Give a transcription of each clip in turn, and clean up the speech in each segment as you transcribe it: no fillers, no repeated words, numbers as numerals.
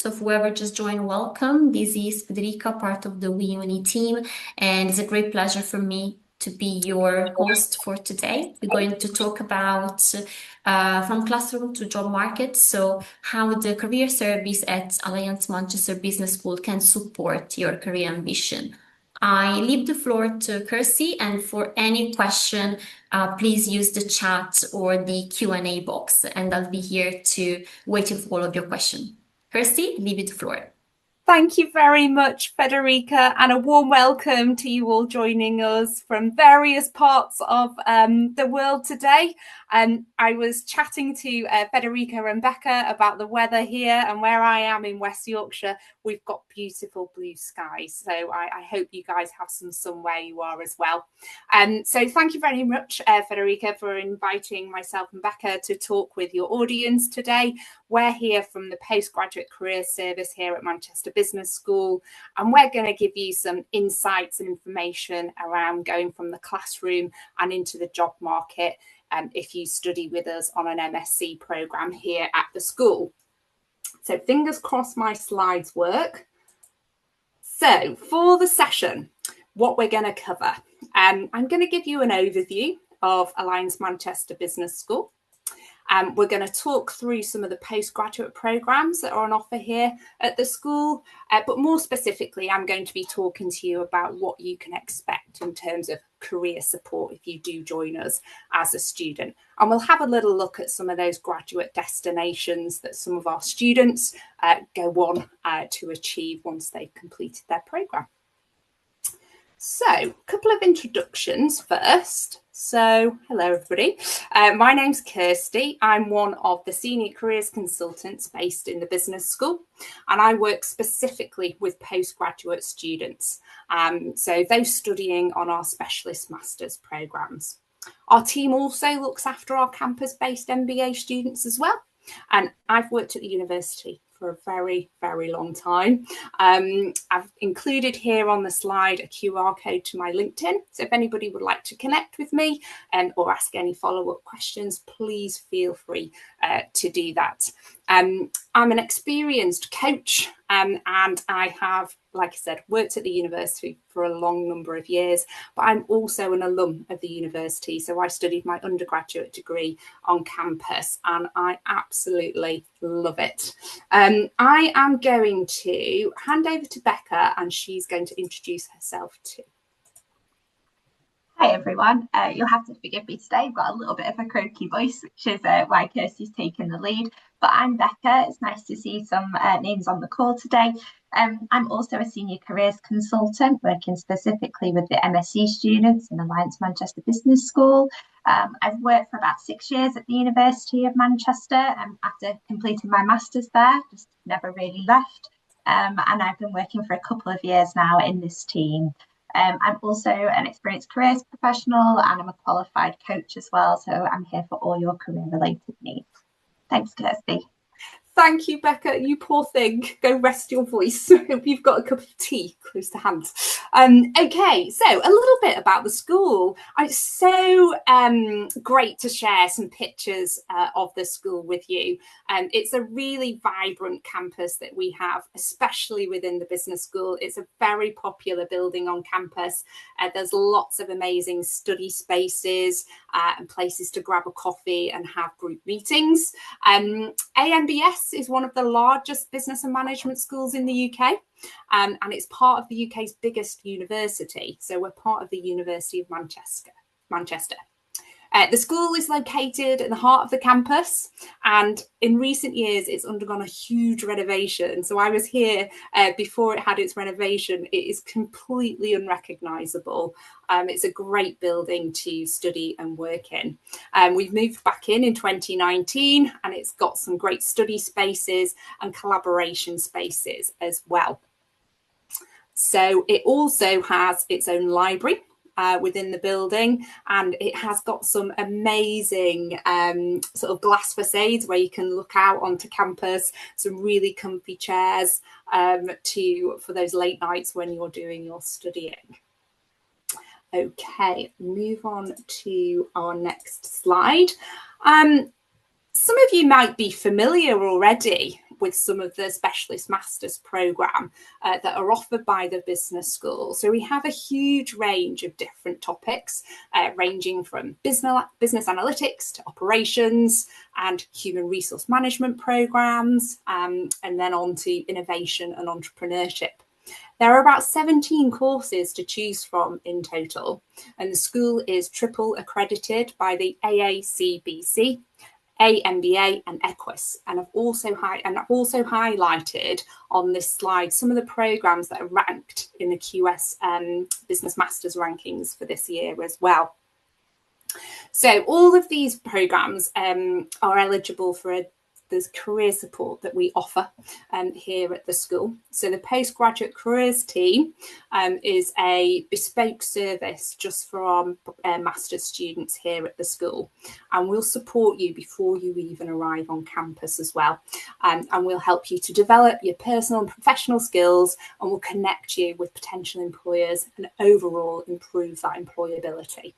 So whoever just joined, welcome. This is Federica, part of the WeUni team, and it's a great pleasure for me to be your host for today. We're going to talk about from classroom to job market, so how the career service at Alliance Manchester Business School can support your career ambition. I leave the floor to Kirsty, and for any question, please use the chat or the Q&A box, and I'll be here to waiting for all of your questions. Kirsty, leave it the floor. Thank you very much, Federica, and a warm welcome to you all joining us from various parts of the world today. I was chatting to Federica and Becca about the weather here, and where I am in West Yorkshire, we've got beautiful blue skies. So I hope you guys have some sun where you are as well. So thank you very much, Federica, for inviting myself and Becca to talk with your audience today. We're here from the Postgraduate Career Service here at Manchester Business School, and we're going to give you some insights and information around going from the classroom and into the job market if you study with us on an MSc programme here at the school. So fingers crossed my slides work. So for the session, what we're going to cover, I'm going to give you an overview of Alliance Manchester Business School. We're going to talk through some of the postgraduate programmes that are on offer here at the school, but more specifically, I'm going to be talking to you about what you can expect in terms of career support if you do join us as a student. And we'll have a little look at some of those graduate destinations that some of our students go on to achieve once they've completed their programme. So, a couple of introductions first. So, hello everybody. My name's Kirsty. I'm one of the senior careers consultants based in the business school, and I work specifically with postgraduate students. So those studying on our specialist masters programmes. Our team also looks after our campus-based MBA students as well. And I've worked at the university for a very, very long time. I've included here on the slide a QR code to my LinkedIn. So if anybody would like to connect with me or ask any follow-up questions, please feel free to do that. I'm an experienced coach and I have, like I said, worked at the university for a long number of years, but I'm also an alum of the university. So I studied my undergraduate degree on campus and I absolutely love it. I am going to hand over to Becca and she's going to introduce herself too. Hi everyone, you'll have to forgive me today, I've got a little bit of a croaky voice, which is why Kirsty's taken the lead, but I'm Becca. It's nice to see some names on the call today. I'm also a senior careers consultant working specifically with the MSc students in Alliance Manchester Business School. I've worked for about 6 years at the University of Manchester after completing my masters there, just never really left, and I've been working for a couple of years now in this team. I'm also an experienced careers professional and I'm a qualified coach as well. So I'm here for all your career related needs. Thanks, Kirsty. Thank you, Becca. You poor thing. Go rest your voice. Hope you've got a cup of tea close to hand. Okay, so a little bit about the school. It's so great to share some pictures of the school with you. It's a really vibrant campus that we have, especially within the business school. It's a very popular building on campus. There's lots of amazing study spaces and places to grab a coffee and have group meetings. AMBS is one of the largest business and management schools in the UK, and it's part of the UK's biggest university. So we're part of the University of Manchester. The school is located in the heart of the campus, and in recent years it's undergone a huge renovation. So I was here before it had its renovation. It is completely unrecognisable. It's a great building to study and work in. We've moved back in 2019 and it's got some great study spaces and collaboration spaces as well. So it also has its own library within the building, and it has got some amazing sort of glass facades where you can look out onto campus, some really comfy chairs for those late nights when you're doing your studying. Okay, move on to our next slide. Some of you might be familiar already with some of the specialist masters programme that are offered by the business school. So we have a huge range of different topics, ranging from business analytics to operations and human resource management programmes, and then on to innovation and entrepreneurship. There are about 17 courses to choose from in total, and the school is triple accredited by the AACBC, AMBA and EQUIS, and I've also highlighted on this slide some of the programmes that are ranked in the QS Business Masters rankings for this year as well. So all of these programmes are eligible for there's career support that we offer here at the school. So the postgraduate careers team is a bespoke service just for our master's students here at the school, and we'll support you before you even arrive on campus as well, and we'll help you to develop your personal and professional skills, and we'll connect you with potential employers and overall improve that employability.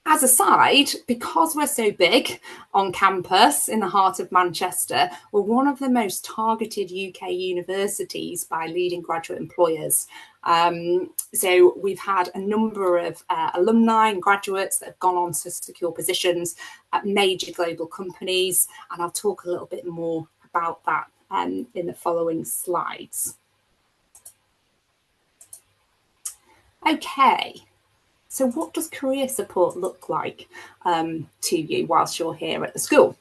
As a side, because we're so big on campus in the heart of Manchester, we're one of the most targeted UK universities by leading graduate employers. So we've had a number of alumni and graduates that have gone on to secure positions at major global companies, and I'll talk a little bit more about that in the following slides. Okay. So what does career support look like to you whilst you're here at the school?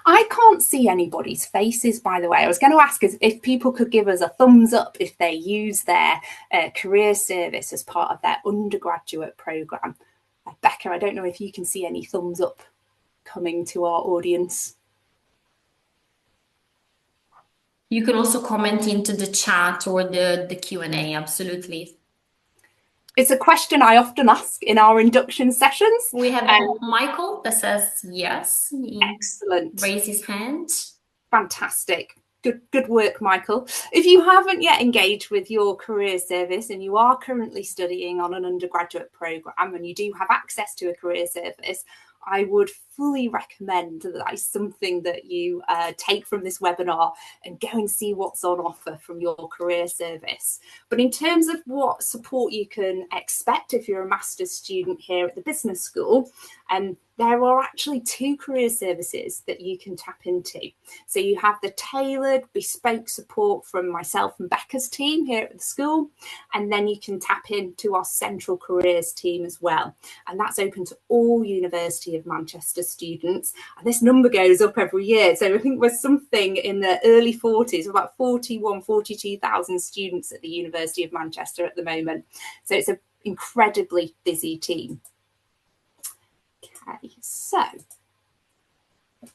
I can't see anybody's faces, by the way. I was going to ask if people could give us a thumbs up if they use their career service as part of their undergraduate programme. Becca, I don't know if you can see any thumbs up coming to our audience. You can also comment into the chat or the Q&A, absolutely. It's a question I often ask in our induction sessions. We have Michael that says yes. Excellent. Raise his hand. Fantastic. Good work, Michael. If you haven't yet engaged with your career service and you are currently studying on an undergraduate programme and you do have access to a career service, I would fully recommend that is something that you take from this webinar and go and see what's on offer from your career service. But in terms of what support you can expect if you're a master's student here at the business school, there are actually 2 career services that you can tap into. So you have the tailored bespoke support from myself and Becca's team here at the school, and then you can tap into our central careers team as well. And that's open to all University of Manchester students. And this number goes up every year. So I think we're something in the early 40s, about 42,000 students at the University of Manchester at the moment. So it's an incredibly busy team. Okay, so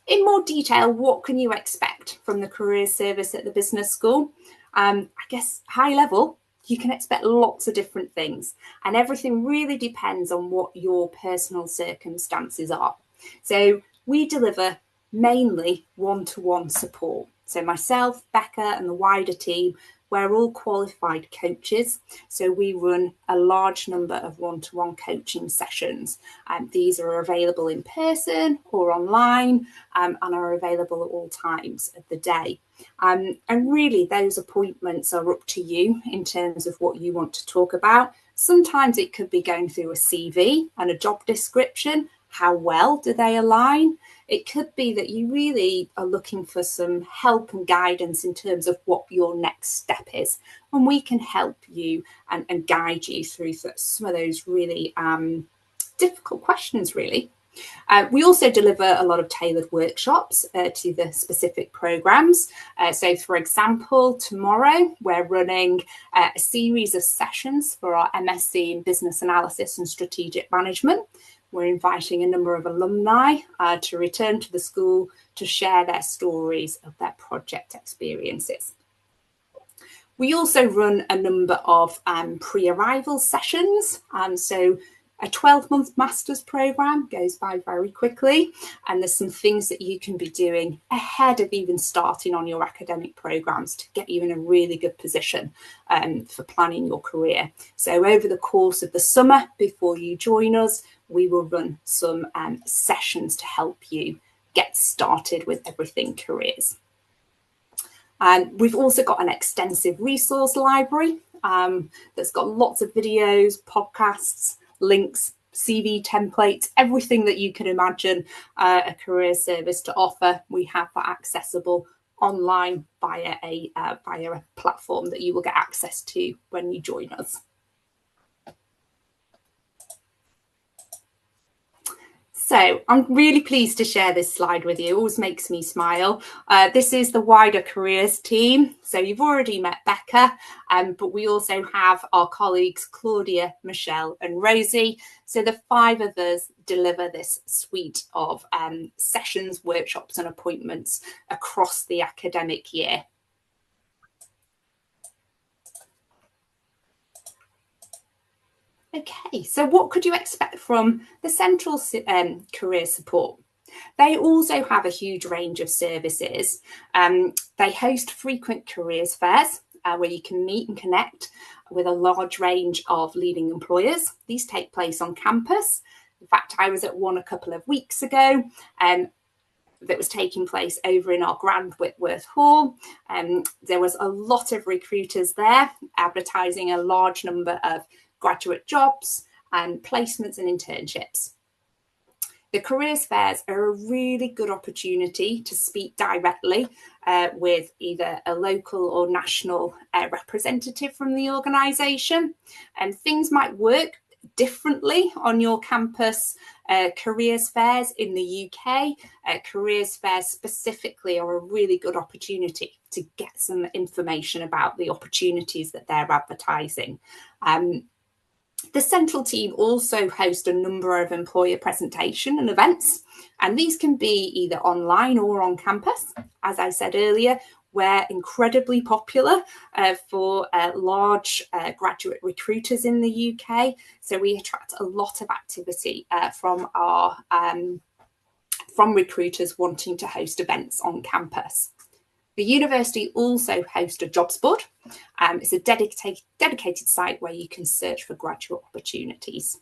in more detail, what can you expect from the career service at the business school? I guess high level, you can expect lots of different things, and everything really depends on what your personal circumstances are. So we deliver mainly one-to-one support. So myself, Becca and the wider team, we're all qualified coaches. So we run a large number of one-to-one coaching sessions. These are available in person or online and are available at all times of the day. And really those appointments are up to you in terms of what you want to talk about. Sometimes it could be going through a CV and a job description. How well do they align? It could be that you really are looking for some help and guidance in terms of what your next step is. And we can help you and guide you through some of those really difficult questions, really. We also deliver a lot of tailored workshops to the specific programmes. So, for example, tomorrow we're running a series of sessions for our MSc in Business Analysis and Strategic Management. We're inviting a number of alumni to return to the school to share their stories of their project experiences. We also run a number of pre-arrival sessions. So a 12-month master's programme goes by very quickly, and there's some things that you can be doing ahead of even starting on your academic programmes to get you in a really good position for planning your career. So over the course of the summer, before you join us, we will run some sessions to help you get started with everything careers. And we've also got an extensive resource library that's got lots of videos, podcasts, links, CV templates, everything that you can imagine a career service to offer. We have that accessible online via a platform that you will get access to when you join us. So I'm really pleased to share this slide with you. It always makes me smile. This is the wider careers team. So you've already met Becca, but we also have our colleagues Claudia, Michelle and Rosie. So the 5 of us deliver this suite of sessions, workshops and appointments across the academic year. Okay, so what could you expect from the Central Career Support? They also have a huge range of services. They host frequent careers fairs where you can meet and connect with a large range of leading employers. These take place on campus. In fact, I was at one a couple of weeks ago that was taking place over in our Grand Whitworth Hall. There was a lot of recruiters there advertising a large number of graduate jobs and placements and internships. The careers fairs are a really good opportunity to speak directly with either a local or national representative from the organisation. And things might work differently on your campus careers fairs in the UK. Careers fairs specifically are a really good opportunity to get some information about the opportunities that they're advertising. The Central team also host a number of employer presentation and events, and these can be either online or on campus. As I said earlier, we're incredibly popular for large graduate recruiters in the UK, so we attract a lot of activity from recruiters wanting to host events on campus. The university also hosts a jobs board. It's a dedicated site where you can search for graduate opportunities.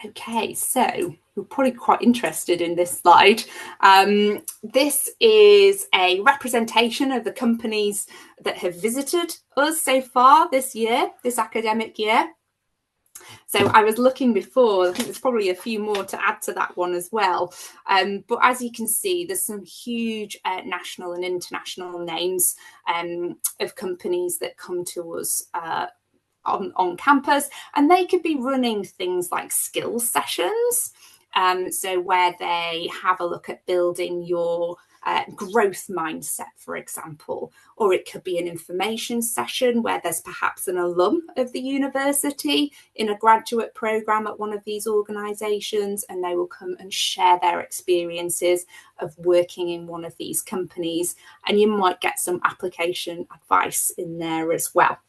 Okay, so you're probably quite interested in this slide. This is a representation of the companies that have visited us so far this year, this academic year. So I was looking before, I think there's probably a few more to add to that one as well. But as you can see, there's some huge national and international names of companies that come to us on campus, and they could be running things like skills sessions. So where they have a look at building your growth mindset, for example, or it could be an information session where there's perhaps an alum of the university in a graduate program at one of these organisations, and they will come and share their experiences of working in one of these companies, and you might get some application advice in there as well.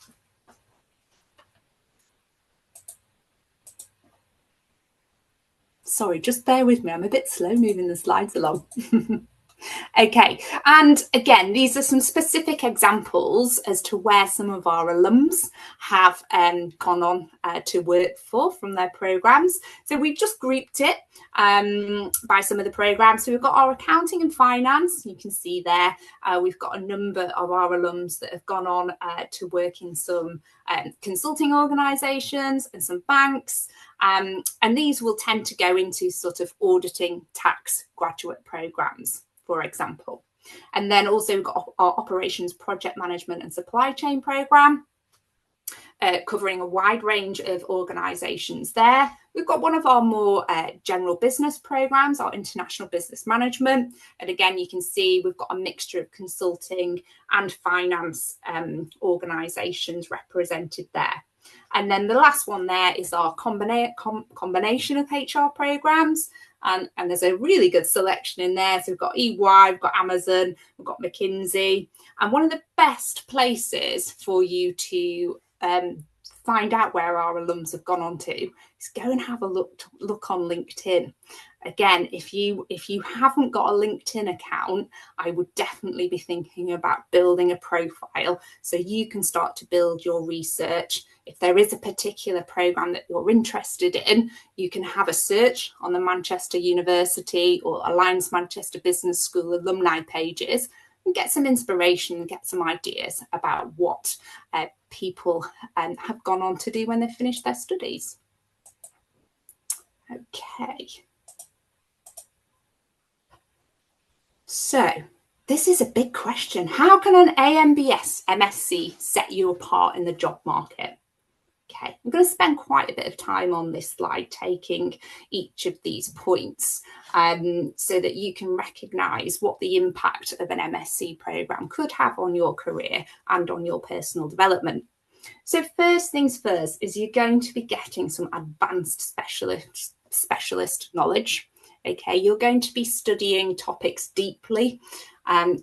Sorry, just bear with me, I'm a bit slow moving the slides along. Okay, and again, these are some specific examples as to where some of our alums have gone on to work from their programmes. So we've just grouped it by some of the programmes. So we've got our accounting and finance, you can see there. We've got a number of our alums that have gone on to work in some consulting organisations and some banks. And these will tend to go into sort of auditing tax graduate programmes, for example. And then also we've got our operations, project management and supply chain programme, covering a wide range of organisations there. We've got one of our more general business programmes, our international business management. And again, you can see we've got a mixture of consulting and finance organisations represented there. And then the last one there is our combination of HR programmes. And there's a really good selection in there. So we've got EY, we've got Amazon, we've got McKinsey. And one of the best places for you to find out where our alums have gone on to is go and have a look on LinkedIn. Again, if you haven't got a LinkedIn account, I would definitely be thinking about building a profile so you can start to build your research. If there is a particular program that you're interested in, you can have a search on the Manchester University or Alliance Manchester Business School alumni pages and get some inspiration, get some ideas about what people have gone on to do when they finish their studies. Okay. So this is a big question. How can an AMBS MSc set you apart in the job market? Okay, I'm going to spend quite a bit of time on this slide taking each of these points so that you can recognise what the impact of an MSc programme could have on your career and on your personal development. So first things first is you're going to be getting some advanced specialist knowledge. Okay, you're going to be studying topics deeply.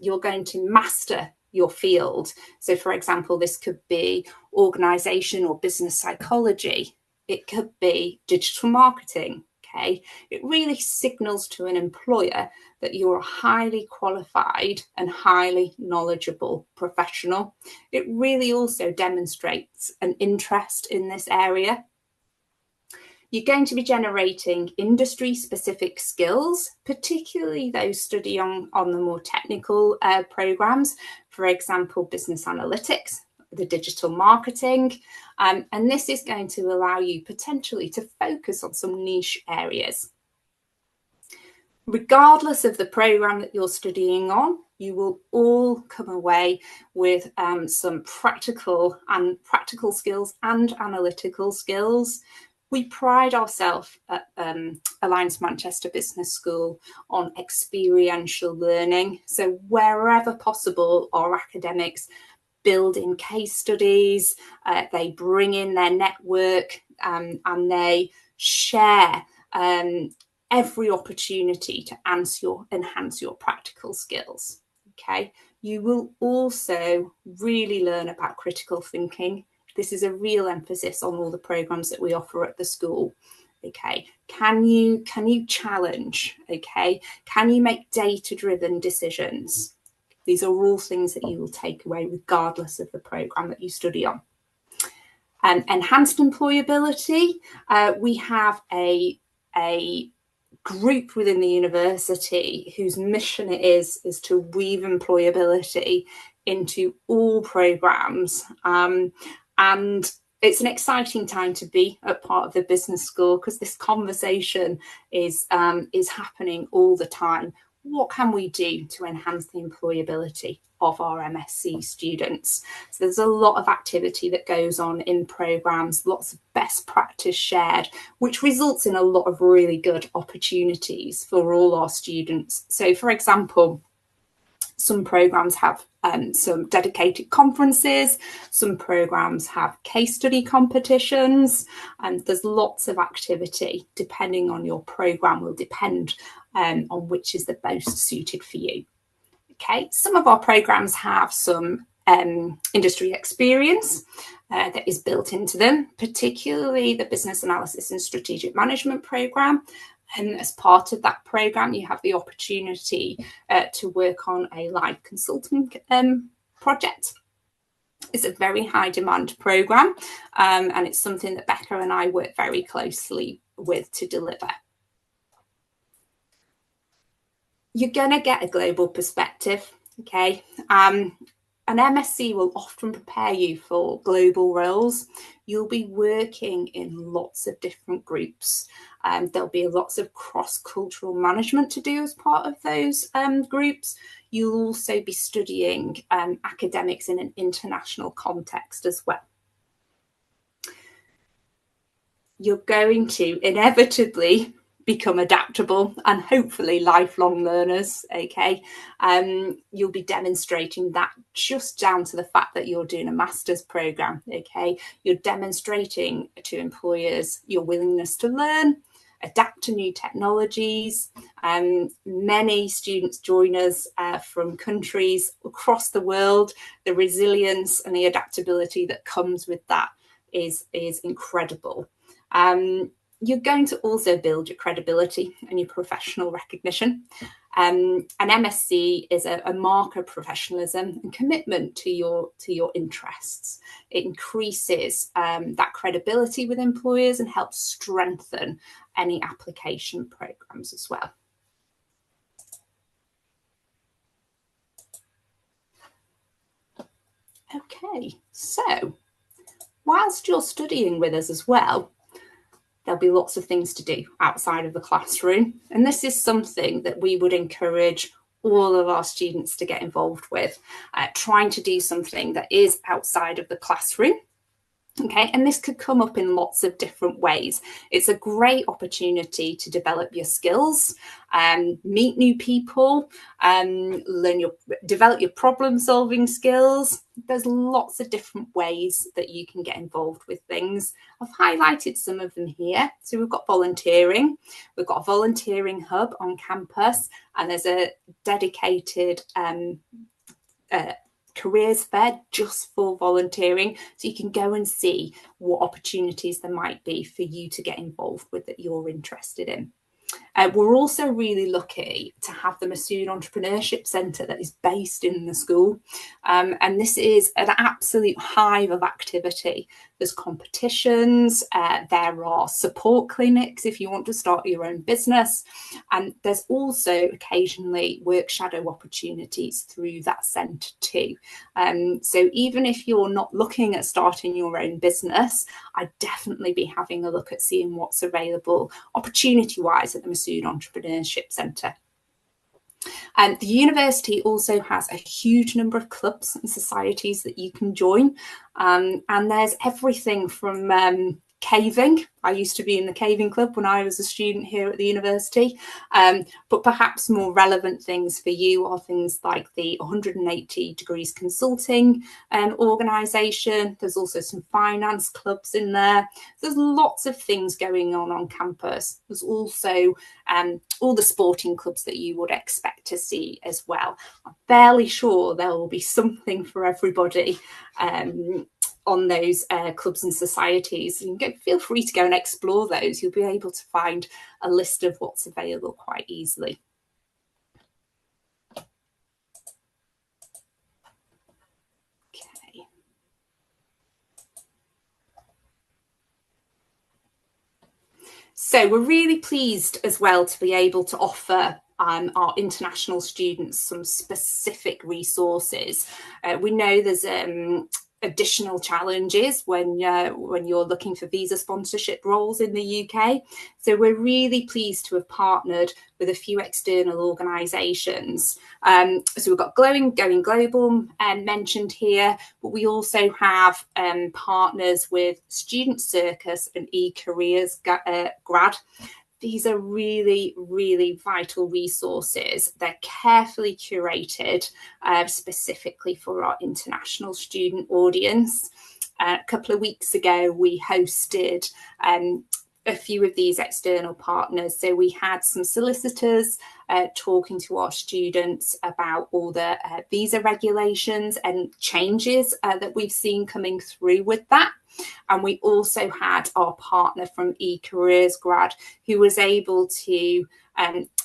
You're going to master your field. So for example, this could be organisation or business psychology. It could be digital marketing. Okay, it really signals to an employer that you're a highly qualified and highly knowledgeable professional. It really also demonstrates an interest in this area. You're going to be generating industry-specific skills, particularly those studying on the more technical programs, for example, business analytics, the digital marketing, and this is going to allow you potentially to focus on some niche areas. Regardless of the program that you're studying on, you will all come away with some practical skills and analytical skills. We pride ourselves at Alliance Manchester Business School on experiential learning. So wherever possible, our academics build in case studies, they bring in their network and they share every opportunity to enhance your practical skills. Okay, you will also really learn about critical thinking. This is a real emphasis on all the programs that we offer at the school. Okay, can you challenge? Okay, can you make data-driven decisions? These are all things that you will take away regardless of the program that you study on. Enhanced employability. We have a group within the university whose mission it is to weave employability into all programs. And it's an exciting time to be a part of the business school because this conversation is happening all the time. What can we do to enhance the employability of our MSc students? So there's a lot of activity that goes on in programs, lots of best practice shared, which results in a lot of really good opportunities for all our students. So for example, some programs have some dedicated conferences, some programs have case study competitions, and there's lots of activity depending on your program, will depend on which is the most suited for you. Okay, some of our programs have some industry experience that is built into them, particularly the business analysis and strategic management program. And as part of that program, you have the opportunity to work on a live consulting project. It's a very high demand program, and it's something that Becca and I work very closely with to deliver. You're going to get a global perspective, okay? An MSc will often prepare you for global roles. You'll be working in lots of different groups. There'll be lots of cross-cultural management to do as part of those groups. You'll also be studying academics in an international context as well. You're going to inevitably become adaptable and hopefully lifelong learners. Okay, you'll be demonstrating that just down to the fact that you're doing a master's program. Okay, you're demonstrating to employers your willingness to learn, adapt to new technologies. Many students join us from countries across the world. The resilience and the adaptability that comes with that is incredible. You're going to also build your credibility and your professional recognition. An MSc is a marker of professionalism and commitment to your interests. It increases that credibility with employers and helps strengthen any application programs as well. Okay, so whilst you're studying with us as well, there'll be lots of things to do outside of the classroom. And this is something that we would encourage all of our students to get involved with, trying to do something that is outside of the classroom. Okay, and this could come up in lots of different ways. It's a great opportunity to develop your skills, meet new people, develop your problem-solving skills. There's lots of different ways that you can get involved with things. I've highlighted some of them here. So we've got volunteering. We've got a volunteering hub on campus, and there's a dedicated careers fair just for volunteering, so you can go and see what opportunities there might be for you to get involved with that you're interested in. We're also really lucky to have the Masood Entrepreneurship Centre that is based in the school, and this is an absolute hive of activity. There's competitions, there are support clinics if you want to start your own business, and there's also occasionally work shadow opportunities through that centre too. So even if you're not looking at starting your own business, I'd definitely be having a look at seeing what's available opportunity-wise at the Masood Entrepreneurship Centre. And the university also has a huge number of clubs and societies that you can join. And there's everything from caving. I used to be in the caving club when I was a student here at the university, but perhaps more relevant things for you are things like the 180 Degrees Consulting organisation. There's also some finance clubs in there. There's lots of things going on campus. There's also all the sporting clubs that you would expect to see as well. I'm fairly sure there will be something for everybody on those clubs and societies. You can feel free to go and explore those. You'll be able to find a list of what's available quite easily. Okay. So we're really pleased as well to be able to offer our international students some specific resources. We know there's additional challenges when you're looking for visa sponsorship roles in the UK. So we're really pleased to have partnered with a few external organisations. So we've got Going Global mentioned here, but we also have partners with Student Circus and eCareers Grad. These are really, really vital resources. They're carefully curated specifically for our international student audience. A couple of weeks ago, we hosted a few of these external partners. So we had some solicitors talking to our students about all the visa regulations and changes that we've seen coming through with that. And we also had our partner from eCareers Grad, who was able to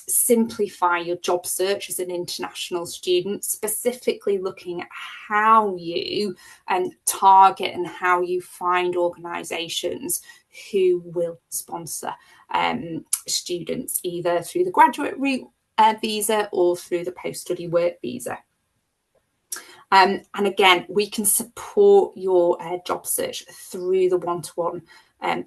simplify your job search as an international student, specifically looking at how you target and how you find organisations who will sponsor students either through the graduate route visa or through the post-study work visa. And again, we can support your job search through the one-to-one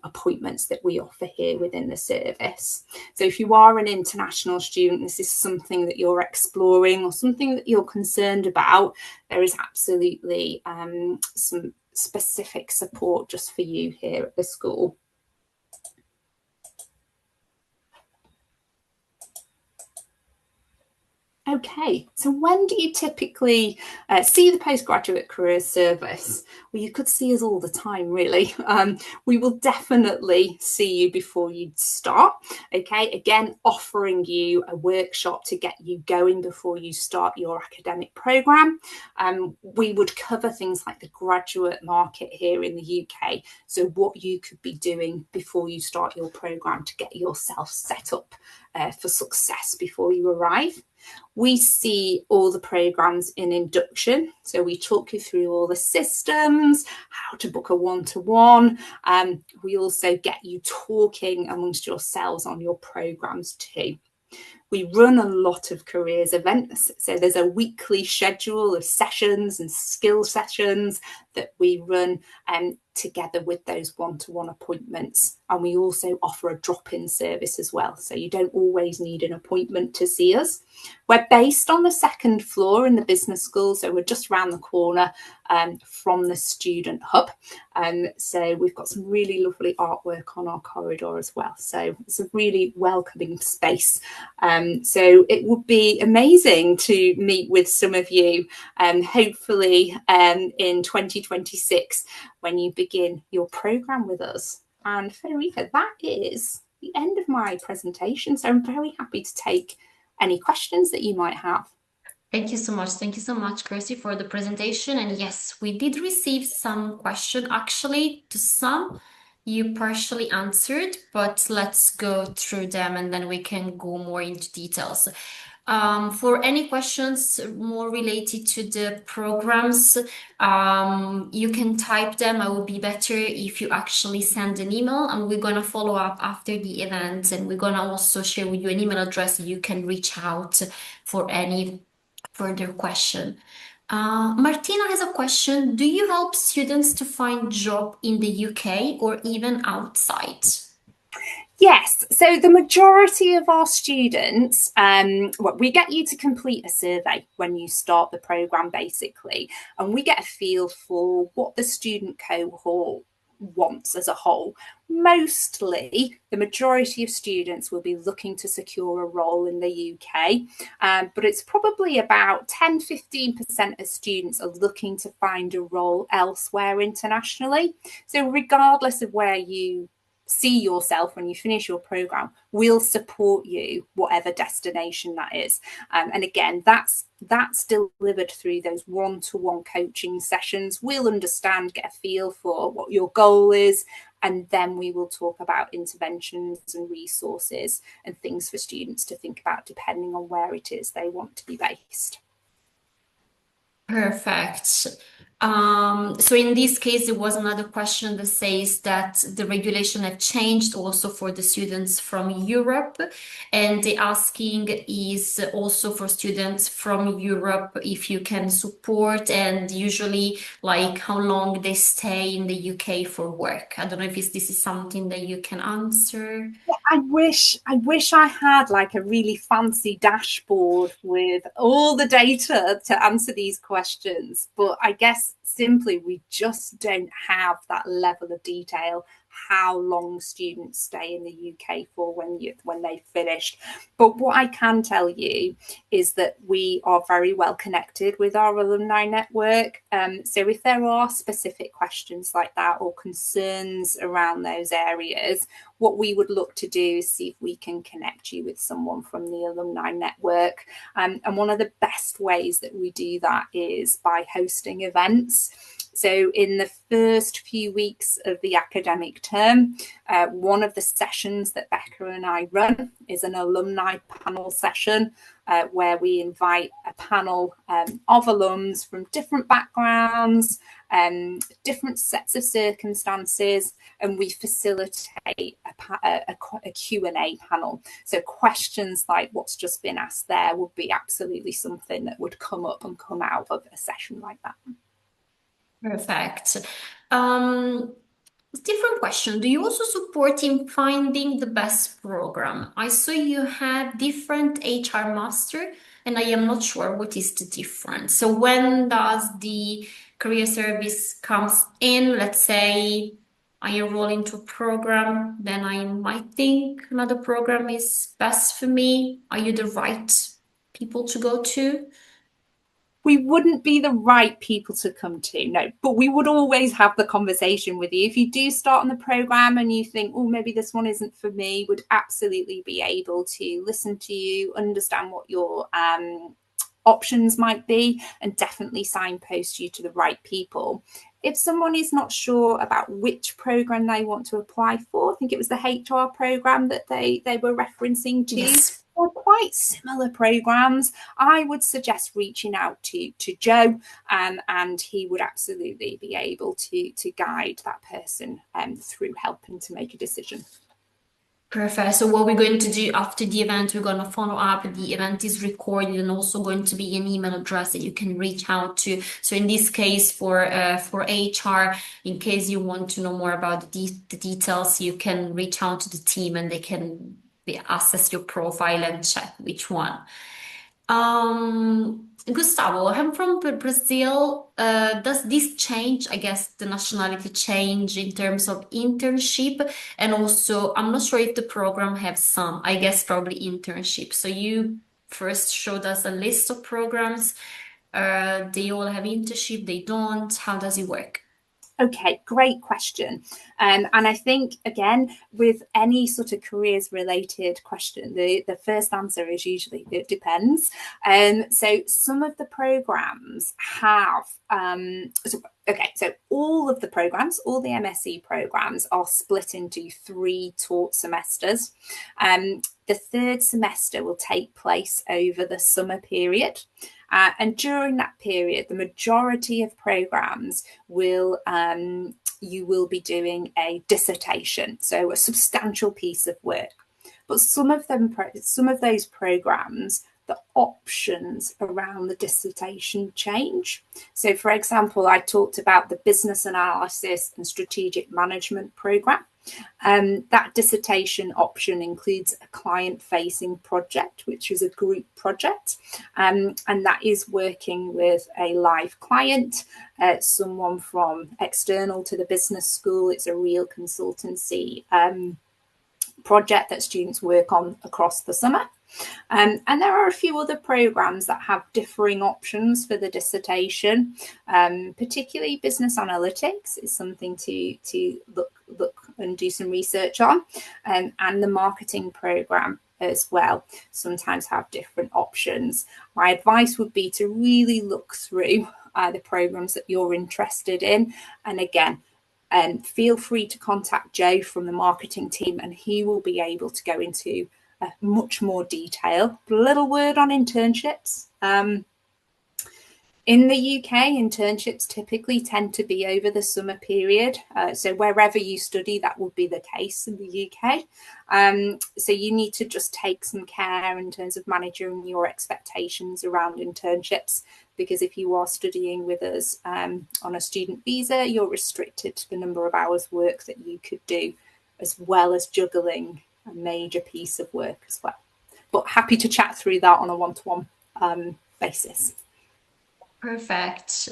appointments that we offer here within the service. So if you are an international student, this is something that you're exploring or something that you're concerned about, there is absolutely some specific support just for you here at the school. Okay, so when do you typically see the postgraduate careers service? Well, you could see us all the time, really. We will definitely see you before you start. Okay, again, offering you a workshop to get you going before you start your academic programme. We would cover things like the graduate market here in the UK. So what you could be doing before you start your programme to get yourself set up for success before you arrive. We see all the programs in induction. So we talk you through all the systems, how to book a one-to-one. We also get you talking amongst yourselves on your programs too. We run a lot of careers events. So there's a weekly schedule of sessions and skill sessions that we run together with those one-to-one appointments. And we also offer a drop-in service as well. So you don't always need an appointment to see us. We're based on the second floor in the business school. So we're just around the corner from the student hub. So we've got some really lovely artwork on our corridor as well. So it's a really welcoming space. So it would be amazing to meet with some of you, hopefully in 2026 when you begin your programme with us. And Federica, that is the end of my presentation. So I'm very happy to take any questions that you might have. Thank you so much. Thank you so much, Kirsty, for the presentation. And yes, we did receive some questions. Actually, to some you partially answered, but let's go through them and then we can go more into details. For any questions more related to the programs, you can type them. It would be better if you actually send an email, and we're gonna follow up after the event, and we're gonna also share with you an email address you can reach out for any further question. Martina has a question. Do you help students to find job in the UK or even outside? Yes, so the majority of our students, we get you to complete a survey when you start the programme basically, and we get a feel for what the student cohort wants as a whole. Mostly, the majority of students will be looking to secure a role in the UK, but it's probably about 10-15% of students are looking to find a role elsewhere internationally. So regardless of where you see yourself when you finish your program, we'll support you whatever destination that is. And again, that's delivered through those one-to-one coaching sessions. We'll understand, get a feel for what your goal is, and then we will talk about interventions and resources and things for students to think about depending on where it is they want to be based. Perfect. So in this case, there was another question that says that the regulation have changed also for the students from Europe, and the asking is also for students from Europe if you can support, and usually like how long they stay in the UK for work. I don't know if this is something that you can answer. I wish I had like a really fancy dashboard with all the data to answer these questions, but I guess simply we just don't have that level of detail, how long students stay in the UK for when they've finished. But what I can tell you is that we are very well connected with our alumni network. So if there are specific questions like that or concerns around those areas, what we would look to do is see if we can connect you with someone from the alumni network. And one of the best ways that we do that is by hosting events. So in the first few weeks of the academic term, one of the sessions that Becca and I run is an alumni panel session where we invite a panel of alums from different backgrounds, different sets of circumstances, and we facilitate a Q&A panel. So questions like what's just been asked there would be absolutely something that would come up and come out of a session like that. Perfect. Different question. Do you also support in finding the best program? I saw you had different HR master, and I am not sure what is the difference. So when does the career service comes in? Let's say I enroll into a program, then I might think another program is best for me. Are you the right people to go to? We wouldn't be the right people to come to, no, but we would always have the conversation with you. If you do start on the program and you think, oh, maybe this one isn't for me, would absolutely be able to listen to you, understand what your options might be, and definitely signpost you to the right people. If someone is not sure about which program they want to apply for, I think it was the HR program that they were referencing to. Yes. Or quite similar programs, I would suggest reaching out to Joe, and he would absolutely be able to guide that person through helping to make a decision. Perfect. So what we're going to do after the event, we're going to follow up. The event is recorded and also going to be an email address that you can reach out to. So in this case, for HR, in case you want to know more about the details, you can reach out to the team and they can assess your profile and check which one. Gustavo, I'm from Brazil. Does this change, I guess, the nationality change in terms of internship? And also, I'm not sure if the program has some, I guess probably internship. So you first showed us a list of programs. They all have internship, they don't. How does it work? Okay, great question. And I think, again, with any sort of careers related question, the first answer is usually it depends. So some of the programs have, so all of the programs, all the MSc programs are split into 3 taught semesters. The third semester will take place over the summer period. And during that period, the majority of programs will you will be doing a dissertation, so a substantial piece of work. But some of those programs, the options around the dissertation change. So, for example, I talked about the business analysis and strategic management program. That dissertation option includes a client-facing project, which is a group project, and that is working with a live client, someone from external to the business school. It's a real consultancy project that students work on across the summer. And there are a few other programs that have differing options for the dissertation, particularly business analytics is something to look and do some research on, and the marketing program as well sometimes have different options. My advice would be to really look through the programs that you're interested in, and again, feel free to contact Joe from the marketing team and he will be able to go into much more detail. A little word on internships. In the UK, internships typically tend to be over the summer period. So wherever you study, that would be the case in the UK. So you need to just take some care in terms of managing your expectations around internships, because if you are studying with us on a student visa, you're restricted to the number of hours work that you could do, as well as juggling a major piece of work as well. But happy to chat through that on a one-to-one basis. Perfect.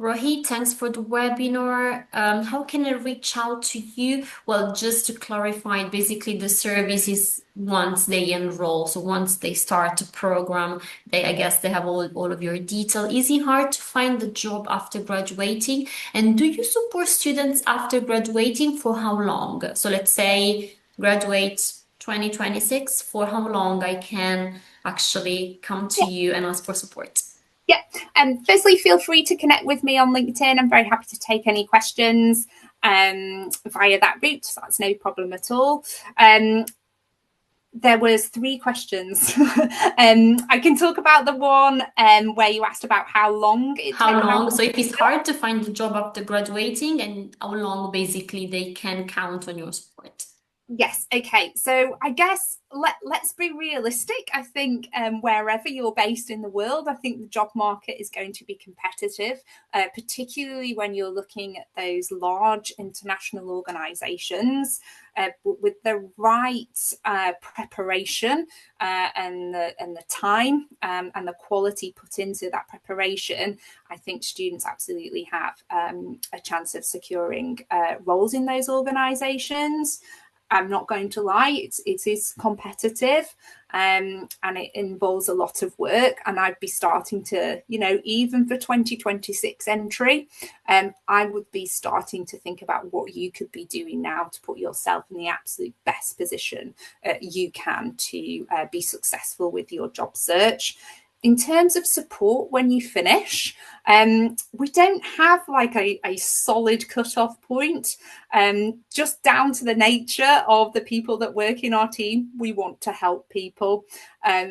Rohit, thanks for the webinar. How can I reach out to you? Well, just to clarify, basically the service is once they enroll. So once they start a program, I guess they have all of your detail. Is it hard to find the job after graduating? And do you support students after graduating for how long? So let's say graduate 2026, for how long I can actually come to you and ask for support? Yeah, and firstly, feel free to connect with me on LinkedIn. I'm very happy to take any questions via that route. So that's no problem at all. There was 3 questions. I can talk about the one where you asked about how long it takes. So if it's hard to find the job after graduating, and how long basically they can count on your support? Yes. Okay. So I guess let's be realistic. I think wherever you're based in the world, I think the job market is going to be competitive, particularly when you're looking at those large international organizations. But with the right preparation and the time and the quality put into that preparation, I think students absolutely have a chance of securing roles in those organizations. I'm not going to lie, it is competitive, and it involves a lot of work. And I'd be starting to, even for 2026 entry, I would be starting to think about what you could be doing now to put yourself in the absolute best position you can to be successful with your job search. In terms of support when you finish, we don't have like a solid cut-off point, just down to the nature of the people that work in our team. We want to help people.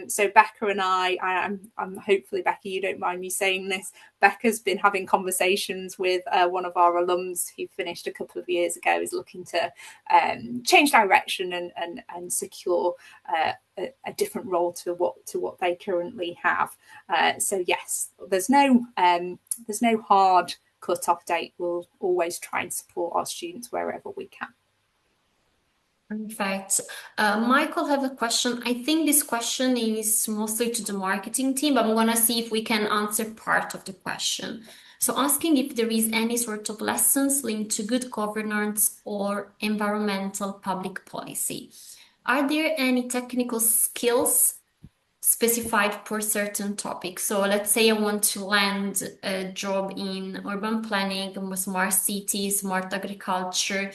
So Becca and I'm hopefully, Becca, you don't mind me saying this, Becca's been having conversations with one of our alums who finished a couple of years ago, is looking to change direction and secure a different role to what they currently have. So yes, there's no hard cut-off date. We'll always try and support our students wherever we can. Perfect. Michael have a question. I think this question is mostly to the marketing team, but I'm going to see if we can answer part of the question. So asking if there is any sort of lessons linked to good governance or environmental public policy. Are there any technical skills specified for certain topics? So let's say I want to land a job in urban planning, smart cities, smart agriculture.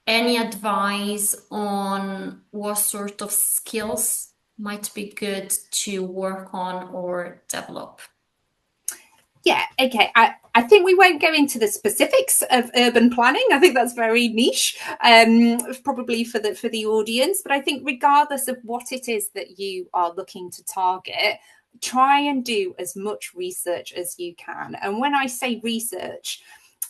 Any advice on what sort of skills might be good to work on or develop? Yeah, okay. I think we won't go into the specifics of urban planning. I think that's very niche, probably for the audience. But I think regardless of what it is that you are looking to target, try and do as much research as you can. And when I say research,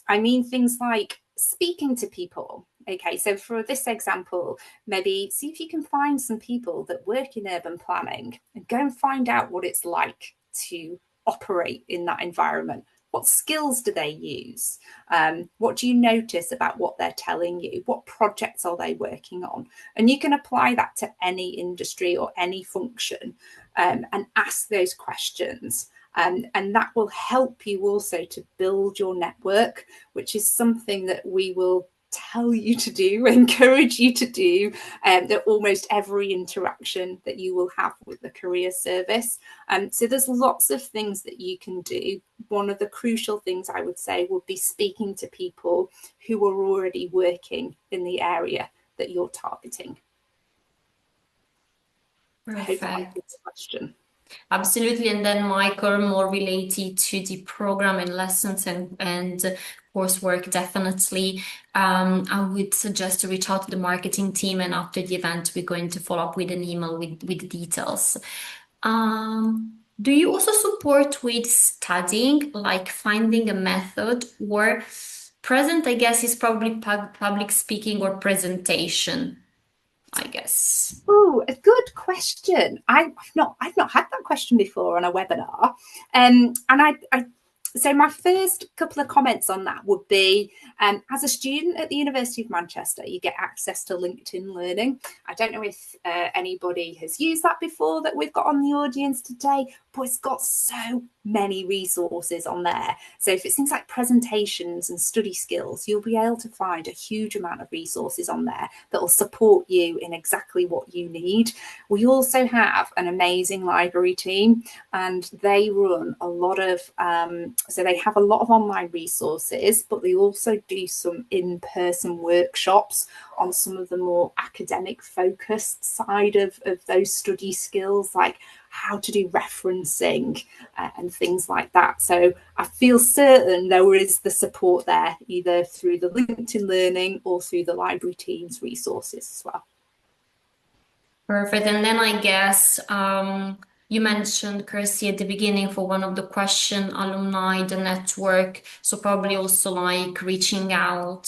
I mean things like speaking to people. Okay, so for this example, maybe see if you can find some people that work in urban planning and go and find out what it's like to operate in that environment. What skills do they use? What do you notice about what they're telling you? What projects are they working on? And you can apply that to any industry or any function, and ask those questions. And that will help you also to build your network, which is something that we will tell you to do, encourage you to do, that almost every interaction that you will have with the career service. So there's lots of things that you can do. One of the crucial things I would say would be speaking to people who are already working in the area that you're targeting. Perfect. I hope that answers the question. Absolutely. And then Michael, more related to the program and lessons and coursework, definitely. I would suggest to reach out to the marketing team, and after the event, we're going to follow up with an email with the details. Do you also support with studying, like finding a method, or present, I guess, is probably public speaking or presentation, I guess? Oh, a good question. I've not had that question before on a webinar. And so my first couple of comments on that would be, as a student at the University of Manchester, you get access to LinkedIn Learning. I don't know if anybody has used that before that we've got on the audience today, but it's got so many resources on there. So if it's things like presentations and study skills, you'll be able to find a huge amount of resources on there that will support you in exactly what you need. We also have an amazing library team, and they run a lot of, so they have a lot of online resources, but they also do some in-person workshops on some of the more academic focused side of those study skills, like how to do referencing and things like that. So I feel certain there is the support there, either through the LinkedIn Learning or through the library team's resources as well. Perfect. And then I guess you mentioned, Kirsty, at the beginning for one of the question, alumni, the network. So probably also like reaching out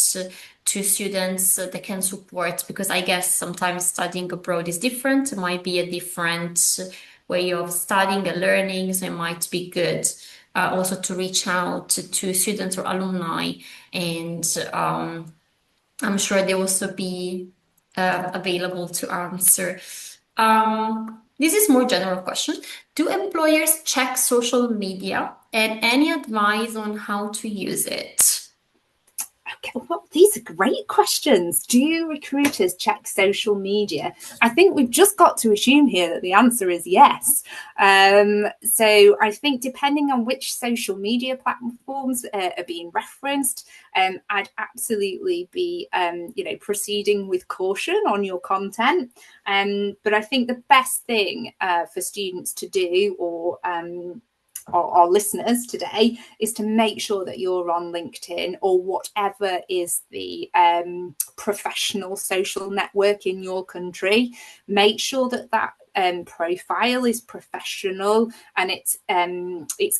to students that can support, because I guess sometimes studying abroad is different. It might be a different way of studying and learning. So it might be good also to reach out to students or alumni. And I'm sure they will also be available to answer. This is more general question. Do employers check social media, and any advice on how to use it? Well, these are great questions. Do recruiters check social media? I think we've just got to assume here that the answer is yes. So I think depending on which social media platforms are being referenced, I'd absolutely be, proceeding with caution on your content. But I think the best thing for students to do, or our listeners today, is to make sure that you're on LinkedIn or whatever is the professional social network in your country. Make sure that profile is professional and it's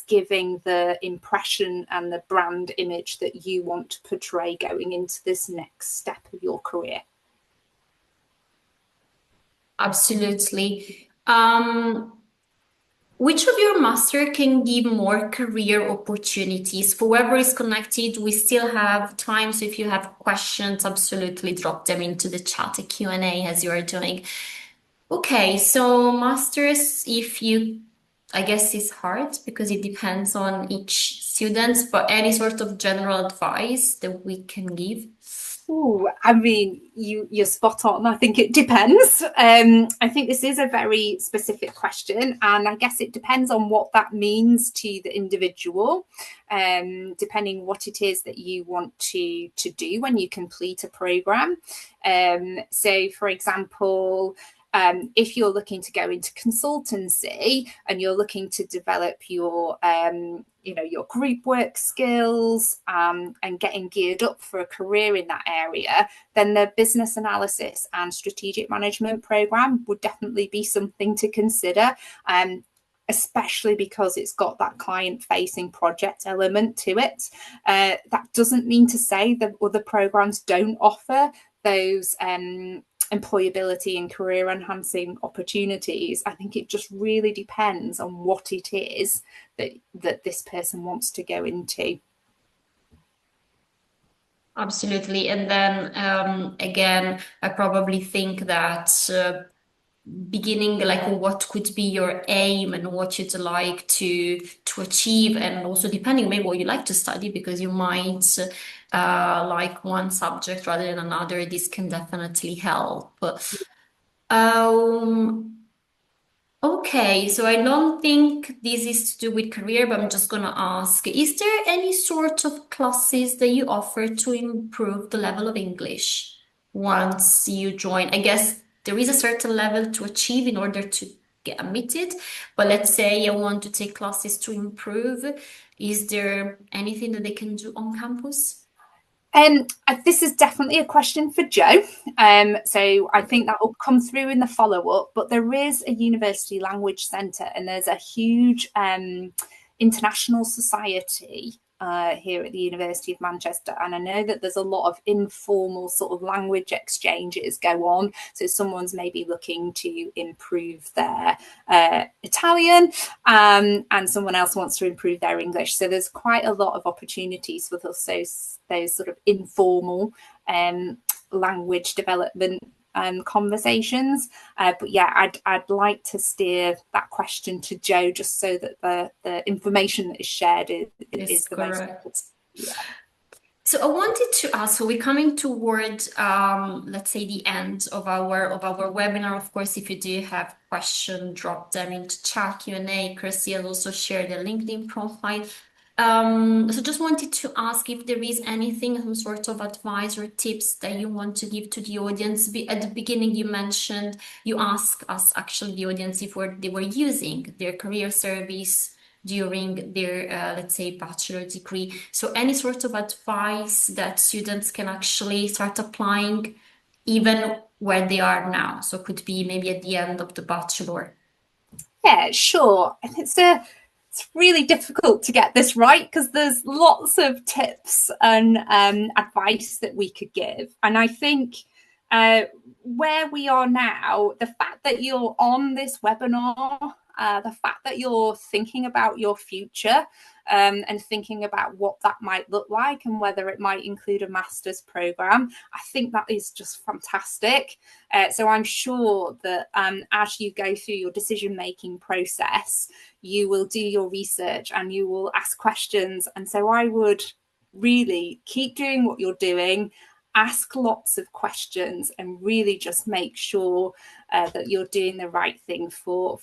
giving the impression and the brand image that you want to portray going into this next step of your career. Absolutely. Which of your master can give more career opportunities? For whoever is connected, we still have time. So if you have questions, absolutely drop them into the chat, a Q&A as you are doing. Okay, so masters, I guess it's hard because it depends on each student, but any sort of general advice that we can give? Oh, I mean, you're spot on. I think it depends. I think this is a very specific question, and I guess it depends on what that means to the individual, depending what it is that you want to do when you complete a program. So, for example, if you're looking to go into consultancy and you're looking to develop your your group work skills and getting geared up for a career in that area, then the business analysis and strategic management program would definitely be something to consider. Especially because it's got that client-facing project element to it. That doesn't mean to say that other programs don't offer those employability and career enhancing opportunities. I think it just really depends on what it is that this person wants to go into. Absolutely. And then again, I probably think that beginning, like what could be your aim and what you'd like to achieve, and also depending maybe what you like to study, because you might like one subject rather than another. This can definitely help. Okay, so I don't think this is to do with career, but I'm just gonna ask, is there any sort of classes that you offer to improve the level of English once you join? I guess there is a certain level to achieve in order to get admitted, but let's say I want to take classes to improve. Is there anything that they can do on campus? This is definitely a question for Joe. So I think that will come through in the follow-up, but there is a university language centre and there's a huge international society here at the University of Manchester. And I know that there's a lot of informal sort of language exchanges go on. So someone's maybe looking to improve their Italian and someone else wants to improve their English. So there's quite a lot of opportunities for those sort of informal language development conversations. But yeah, I'd like to steer that question to Joe, just so that the information that is shared is the correct. most. Yeah. So I wanted to ask, so we're coming toward, let's say, the end of our webinar. Of course, if you do have questions, drop them into chat, Q&A. Kirsty has also shared a LinkedIn profile. So just wanted to ask if there is anything, some sort of advice or tips that you want to give to the audience. At the beginning, you mentioned, you asked us, actually, the audience, if they were using their career service during their, let's say, bachelor degree. So any sort of advice that students can actually start applying even where they are now. So it could be maybe at the end of the bachelor. Yeah, sure. It's really difficult to get this right because there's lots of tips and advice that we could give. And I think where we are now, the fact that you're on this webinar, the fact that you're thinking about your future and thinking about what that might look like and whether it might include a master's program, I think that is just fantastic. So I'm sure that as you go through your decision-making process, you will do your research and you will ask questions. And so I would really keep doing what you're doing, ask lots of questions, and really just make sure that you're doing the right thing for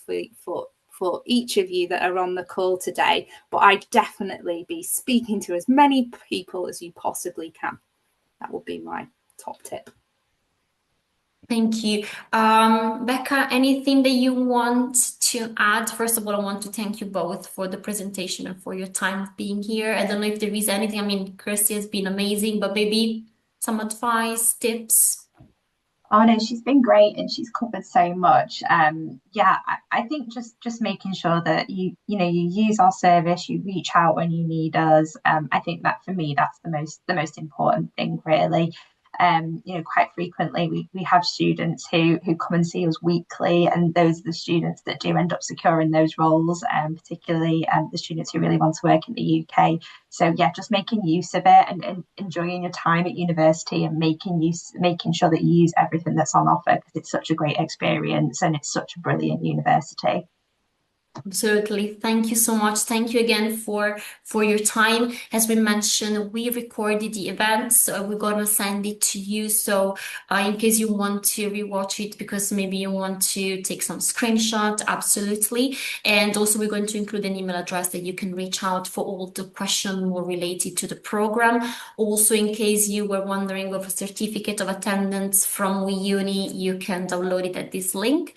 each of you that are on the call today. But I'd definitely be speaking to as many people as you possibly can. That would be my top tip. Thank you. Becca, anything that you want to add? First of all, I want to thank you both for the presentation and for your time of being here. I don't know if there is anything, I mean, Kirsty has been amazing, but maybe some advice, tips? Oh no, she's been great and she's covered so much. Yeah, I think just making sure that you know you use our service, you reach out when you need us. I think that for me that's the most important thing really. You know, quite frequently we have students who come and see us weekly, and those are the students that do end up securing those roles, particularly the students who really want to work in the UK. So yeah, just making use of it and enjoying your time at university and making sure that you use everything that's on offer, because it's such a great experience and it's such a brilliant university. Absolutely. Thank you so much. Thank you again for your time. As we mentioned, we recorded the event, so we're gonna send it to you. So in case you want to rewatch it because maybe you want to take some screenshot, absolutely. And also we're going to include an email address that you can reach out for all the questions more related to the program. Also, in case you were wondering of a certificate of attendance from WeUni, you can download it at this link.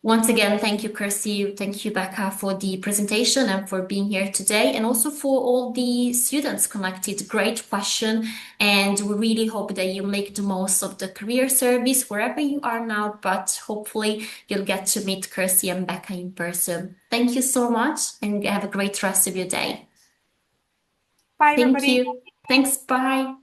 Once again, thank you, Kirsty. Thank you, Becca, for the presentation and for being here today, and also for all the students connected. Great question. And we really hope that you make the most of the career service wherever you are now, but hopefully you'll get to meet Kirsty and Becca in person. Thank you so much and have a great rest of your day. Bye, Thank everybody. you. Thanks. Bye.